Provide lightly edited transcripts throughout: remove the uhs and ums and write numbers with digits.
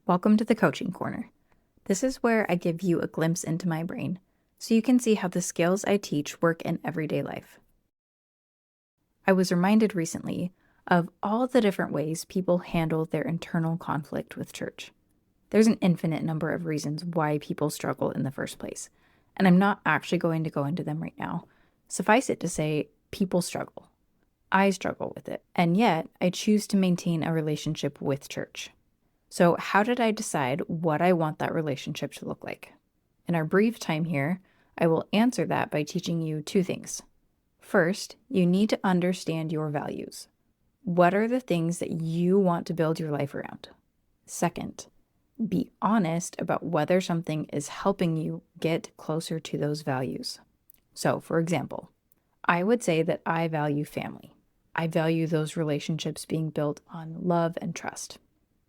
Welcome to the Coaching Corner. This is where I give you a glimpse into my brain so you can see how the skills I teach work in everyday life. I was reminded recently of all the different ways people handle their internal conflict with church. There's an infinite number of reasons why people struggle in the first place, and I'm not actually going to go into them right now. Suffice it to say, people struggle. I struggle with it, and yet I choose to maintain a relationship with church. So, how did I decide what I want that relationship to look like? In our brief time here, I will answer that by teaching you two things. First, you need to understand your values. What are the things that you want to build your life around? Second, be honest about whether something is helping you get closer to those values. So, for example, I would say that I value family. I value those relationships being built on love and trust.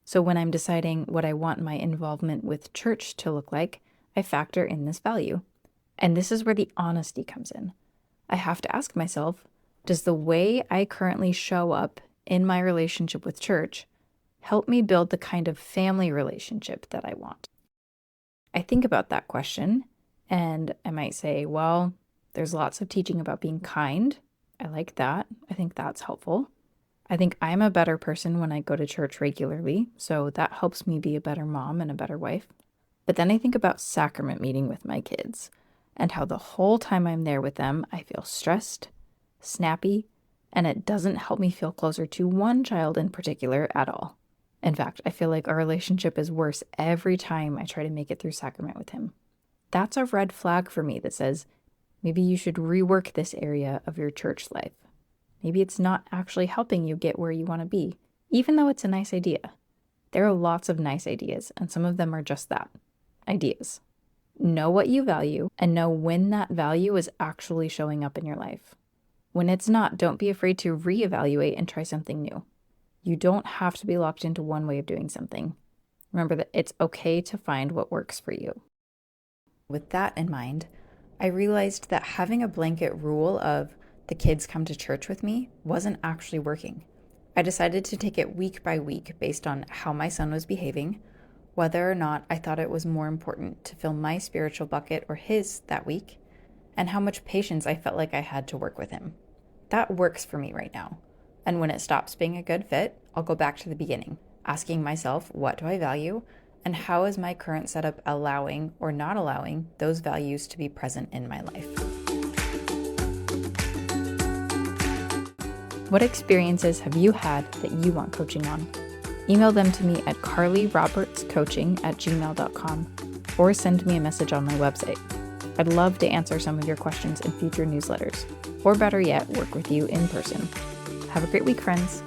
So when I'm deciding what I want my involvement with church to look like, I factor in this value. And this is where the honesty comes in. I have to ask myself, does the way I currently show up in my relationship with church help me build the kind of family relationship that I want? I think about that question and I might say, well, there's lots of teaching about being kind. I like that. I think that's helpful. I think I'm a better person when I go to church regularly, so that helps me be a better mom and a better wife. But then I think about sacrament meeting with my kids and how the whole time I'm there with them, I feel stressed, snappy, and it doesn't help me feel closer to one child in particular at all. In fact, I feel like our relationship is worse every time I try to make it through sacrament with him. That's a red flag for me that says maybe you should rework this area of your church life. Maybe it's not actually helping you get where you want to be, even though it's a nice idea. There are lots of nice ideas, and some of them are just that, ideas. Know what you value and know when that value is actually showing up in your life. When it's not, don't be afraid to reevaluate and try something new. You don't have to be locked into one way of doing something. Remember that it's okay to find what works for you. With that in mind, I realized that having a blanket rule of the kids come to church with me wasn't actually working. I decided to take it week by week based on how my son was behaving, whether or not I thought it was more important to fill my spiritual bucket or his that week, and how much patience I felt like I had to work with him. That works for me right now. And when it stops being a good fit, I'll go back to the beginning, asking myself, what do I value? And how is my current setup allowing or not allowing those values to be present in my life? What experiences have you had that you want coaching on? Email them to me at carlyrobertscoaching@gmail.com or send me a message on my website. I'd love to answer some of your questions in future newsletters, or better yet, work with you in person. Have a great week, friends.